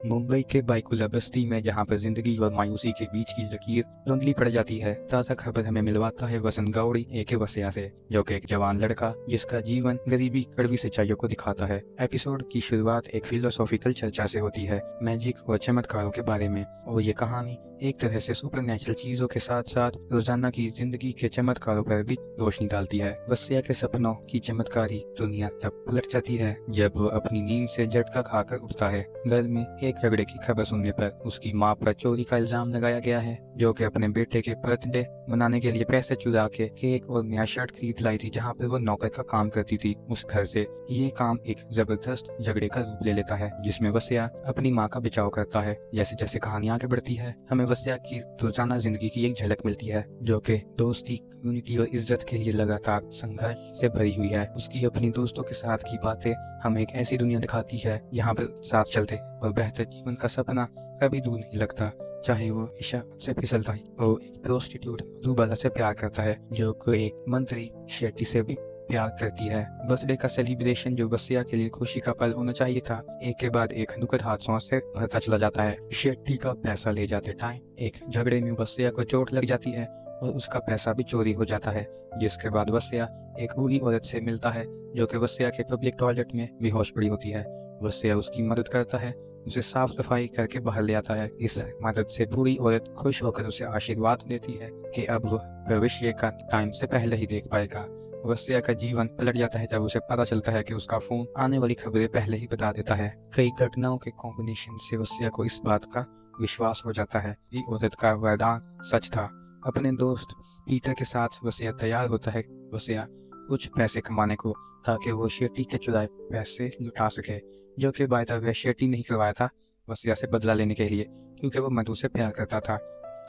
मुंबई के बाइकुला बस्ती में जहाँ पर जिंदगी और मायूसी के बीच की लकीर धुंधली पड़ जाती है। ताज़ा खबर हमें मिलवाता है वसंत गौड़ी एक वसिया से, जो कि एक जवान लड़का जिसका जीवन गरीबी कड़वी सच्चाइयों को दिखाता है। एपिसोड की शुरुआत एक फिलोसॉफिकल चर्चा से होती है, मैजिक और चमत्कारों के बारे में। और ये कहानी एक तरह से सुपरनेचुरल चीजों के साथ साथ रोजाना की जिंदगी के चमत्कारों पर भी रोशनी डालती है। वसिया के सपनों की चमत्कारी दुनिया तब पलट जाती है जब वो अपनी नींद से झटका खाकर उठता है। घर में एक झगड़े की खबर सुनने पर उसकी माँ पर चोरी का इल्जाम लगाया गया है, जो कि अपने बेटे के बर्थडे मनाने के लिए पैसे चुरा के केक और नया शर्ट खरीद लाई थी, जहाँ पर वो नौकर का काम करती थी। उस घर से ये काम एक जबरदस्त झगड़े का रूप ले लेता है, जिसमें वसिया अपनी माँ का बचाव करता है। जैसे जैसे कहानी आगे बढ़ती है, हमें वसिया की रोजाना जिंदगी की एक झलक मिलती है, जो कि दोस्ती, कम्युनिटी और इज्जत के लिए लगातार संघर्ष से भरी हुई है। उसकी अपनी दोस्तों के साथ की बातें हमें एक ऐसी दुनिया दिखाती है जहाँ पर साथ चलते और बेहतर जीवन का सपना कभी दूर नहीं लगता। चाहे वो ईशा से फिसलता है, वो एक प्रोस्टिट्यूट मधुबाला से प्यार करता है, जो कोई एक मंत्री शेट्टी से भी प्यार करती है। बर्थडे का सेलिब्रेशन जो वसिया के लिए खुशी का पल होना चाहिए था, एक के बाद एक दुखद हादसों से भरता चला जाता है। शेट्टी का पैसा ले जाते टाइम एक झगड़े में वसिया को चोट लग जाती है और उसका पैसा भी चोरी हो जाता है, जिसके बाद वसिया एक बूढ़ी औरत से मिलता है, जो कि वसिया के पब्लिक टॉयलेट में बेहोश पड़ी होती है। वसिया उसकी मदद करता है, उसे साफ सफाई करके बाहर ले आता है। इस मदद से बूढ़ी औरत खुश होकर उसे आशीर्वाद देती है कि अब वो भविष्य का टाइम से पहले ही देख पाएगा। वसिया का जीवन पलट जाता है जब उसे पता चलता है कि उसका फोन आने वाली खबरें पहले ही बता देता है। कई घटनाओं के कॉम्बिनेशन से वसिया को इस बात का विश्वास हो जाता है कि औरत का वरदान सच था। अपने दोस्त पीटर के साथ वसिया तैयार होता है, वसिया कुछ पैसे कमाने को, ताकि वो शेट्टी के चुराए पैसे लुटा सके, जो कि बाय द वे शेट्टी नहीं करवाया था वसिया से बदला लेने के लिए, क्योंकि वो मधु से प्यार करता था।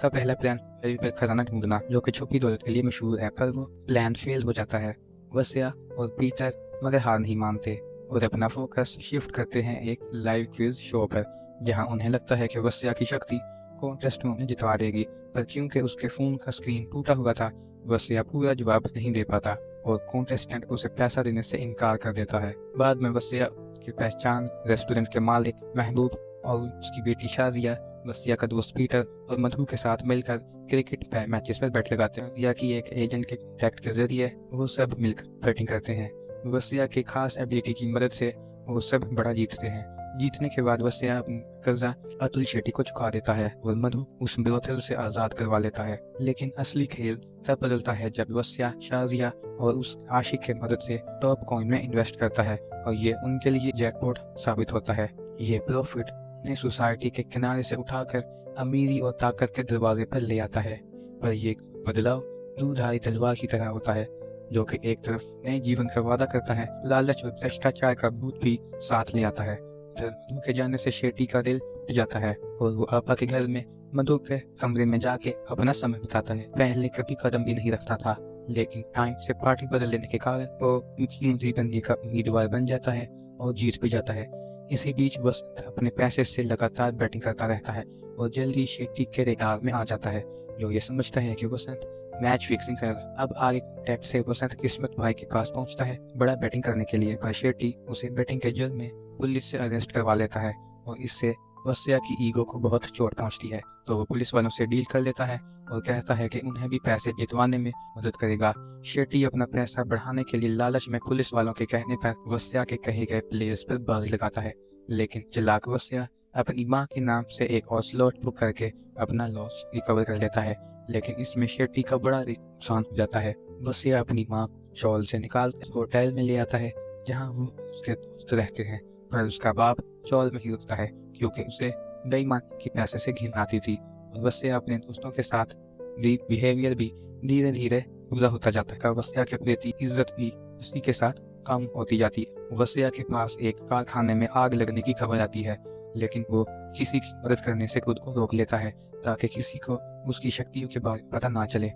का पहला प्लान पर खजाना ढूंढना, जो कि छुपी दौलत के लिए मशहूर है, पर वो प्लान फेल हो जाता है। वसिया और पीटर मगर हार नहीं मानते और अपना फोकस शिफ्ट करते हैं एक लाइव क्विज शो पर, जहां उन्हें लगता है कि वसिया की शक्ति कॉन्टेस्ट में उन्हें जितवा देगी। पर क्योंकि उसके फोन का स्क्रीन टूटा हुआ था, वसिया पूरा जवाब नहीं दे पाता और कॉन्टेस्टेंट उसे पैसा देने से इनकार कर देता है। बाद में वसिया की पहचान रेस्टोरेंट के मालिक महबूब और उसकी बेटी शाजिया, वसिया का दोस्त पीटर और मधु के साथ मिलकर क्रिकेट मैचेस पर बेट लगाते हैं, या कि एक एजेंट के कॉन्टैक्ट के जरिए वो सब मिलकर बैटिंग करते हैं। वसिया की खास एबिलिटी की मदद से वो सब बड़ा जीतते हैं। जीतने के बाद वसिया अपना कर्जा अतुल शेट्टी को चुका देता है और मधु उस ब्रोथल से आजाद करवा लेता है। लेकिन असली खेल तब बदलता है जब वसिया शाजिया और उस आशिक की मदद से टॉप कॉइन में इन्वेस्ट करता है और ये उनके लिए जैकपॉट साबित होता है। ये प्रॉफिट ने सोसाइटी के किनारे से उठाकर अमीरी और ताकत के दरवाजे पर ले आता है, पर ये बदलाव दूधारी तलवार की तरह होता है, जो कि एक तरफ नए जीवन का वादा करता है, लालच और भ्रष्टाचार का भूत भी साथ ले आता है। मधु के जाने से शेट्टी का दिल टूट जाता है और वो आपा के घर में मधु के कमरे में जाके अपना समय बिताता है। पहले कभी कदम भी नहीं रखता था, लेकिन टाइम से पार्टी बदल लेने के कारण वो मुख्यमंत्री बनने का उम्मीदवार बन जाता है और जीत भी जाता है। इसी बीच वसंत अपने पैसे से लगातार बैटिंग करता रहता है और जल्दी शेट्टी के रेडार में आ जाता है, जो ये समझता है कि वसंत मैच फिक्सिंग करेगा। अब आगे टैप से वसंत किस्मत भाई के पास पहुंचता है बड़ा बैटिंग करने के लिए, पर शेट्टी उसे बैटिंग के जुर्म में पुलिस से अरेस्ट करवा लेता है और इससे वसिया की ईगो को बहुत चोट पहुंचती है। तो वो पुलिस वालों से डील कर लेता है और कहता है कि उन्हें भी पैसे जितवाने में मदद करेगा। शेट्टी अपना पैसा बढ़ाने के लिए लालच में पुलिस वालों के कहने पर वसिया के कहे गए प्लेयर्स पर बाजी लगाता है, लेकिन चालाक वसिया अपनी माँ के नाम से एक और स्लॉट बुक करके अपना लॉस रिकवर कर लेता है। लेकिन इसमें शेट्टी का बड़ा नुकसान हो जाता है। वसिया अपनी माँ को चौल से निकाल होटल में ले आता है जहाँ वो उसके दोस्त रहते हैं, पर उसका बाप चौल में ही रुकता है क्योंकि उसे बेईमानी की पैसे से घिन आती थी। वसिया अपने दोस्तों के साथ बिहेवियर भी धीरे धीरे बुरा होता जाता है। वसिया के प्रति इज्जत भी उसी के साथ कम होती जाती है। वसिया के पास एक कारखाने में आग लगने की खबर आती है, लेकिन वो किसी की मदद करने से खुद को रोक लेता है ताकि किसी को उसकी शक्तियों के बारे में पता ना चले।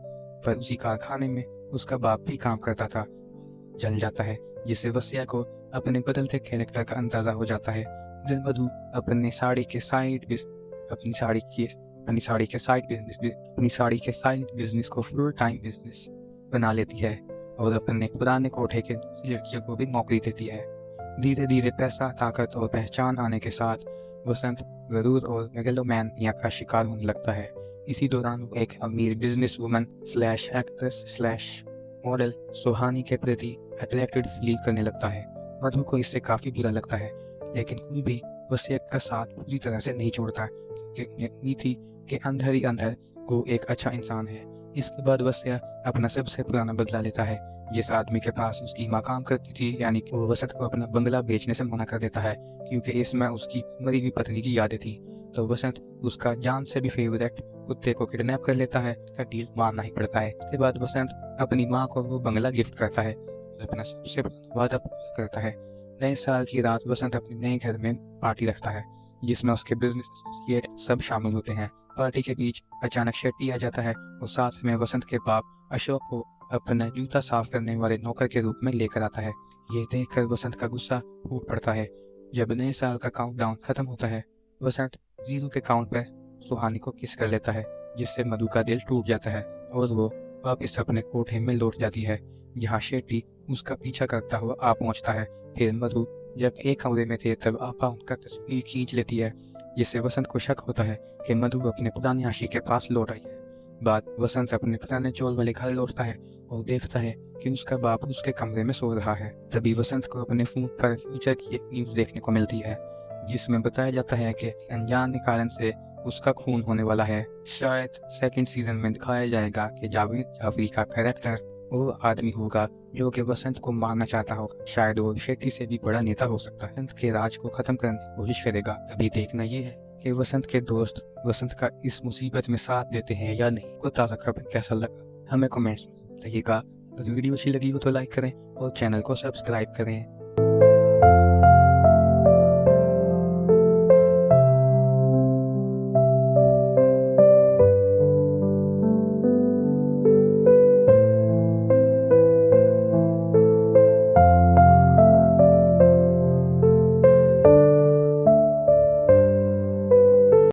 पर उसी कारखाने में उसका बाप भी काम करता था, जल जाता है, जिससे वसिया को अपने बदलते कैरेक्टर का अंदाजा हो जाता है। मधु अपनी साड़ी के साइड बिजनेस को फुल टाइम बिजनेस बना लेती है और अपने पुराने कोठे के लड़कियों को भी नौकरी देती है। धीरे धीरे पैसा, ताकत और पहचान आने के साथ वसंत गरूर और मेगलोमैनिया का शिकार होने लगता है। इसी दौरान वो एक अमीर business woman slash actress slash model Suhani के प्रति अट्रैक्टेड फील करने लगता है। मधु को इससे काफी बुरा लगता है, लेकिन कोई भी वसीयत का साथ पूरी तरह से नहीं छोड़ता, क्योंकि उन्हें उम्मीद थी कि अंदर ही अंदर वो एक अच्छा इंसान है। इसके बाद वसिया अपना सबसे पुराना बदला लेता है। जिस आदमी के पास उसकी माँ काम करती थी, यानी कि वो वसंत को अपना बंगला बेचने से मना कर देता है, क्योंकि इसमें उसकी मरी हुई पत्नी की यादें थी। तो वसंत उसका जान से भी फेवरेट कुत्ते को किडनैप कर लेता है। का डील मानना ही पड़ता है। इसके बाद वसंत अपनी माँ को वो बंगला गिफ्ट करता है और अपना सबसे बड़ा वादा पूरा करता है। नए साल की रात वसंत अपने नए घर में पार्टी रखता है, जिसमें उसके बिजनेस एसोसिएट सब शामिल होते हैं। पार्टी के बीच अचानक शेट्टी आ जाता है और साथ में वसंत के बाप अशोक को अपना जूता साफ करने वाले नौकर के रूप में लेकर आता है। ये देखकर वसंत का गुस्सा फूट पड़ता है। जब नए साल का काउंटडाउन खत्म होता है, वसंत 0 के काउंट पर सुहानी को किस कर लेता है, जिससे मधु का दिल टूट जाता है और वो वापिस अपने कोठे में लौट जाती है, जहाँ शेट्टी उसका पीछा करता हुआ आ पहुंचता है। फिर मधु जब एक कमरे में थे तब आपा उनका तस्वीर खींच लेती है, जिससे वसंत को शक होता है कि मधु अपने पुराने आशिक के पास लौट आई है। बाद वसंत अपने पुराने चोल वाले घर लौटता है और देखता है कि उसका बाप उसके कमरे में सो रहा है। तभी वसंत को अपने फोन पर फ्यूचर की एक न्यूज देखने को मिलती है, जिसमें बताया जाता है कि अनजाने कारण से उसका खून होने वाला है। शायद सेकंड सीजन में दिखाया जाएगा कि जावेद जाफरी का कैरेक्टर वो आदमी होगा जो कि वसंत को मारना चाहता होगा। शायद वो शेट्टी से भी बड़ा नेता हो सकता है, वसंत के राज को खत्म करने की कोशिश करेगा। अभी देखना ये है कि वसंत के दोस्त वसंत का इस मुसीबत में साथ देते हैं या नहीं। को ताज़ा खबर कैसा लगा हमें कमेंट्स में बताइएगा। अगर वीडियो अच्छी लगी हो तो लाइक करें और चैनल को सब्सक्राइब करें।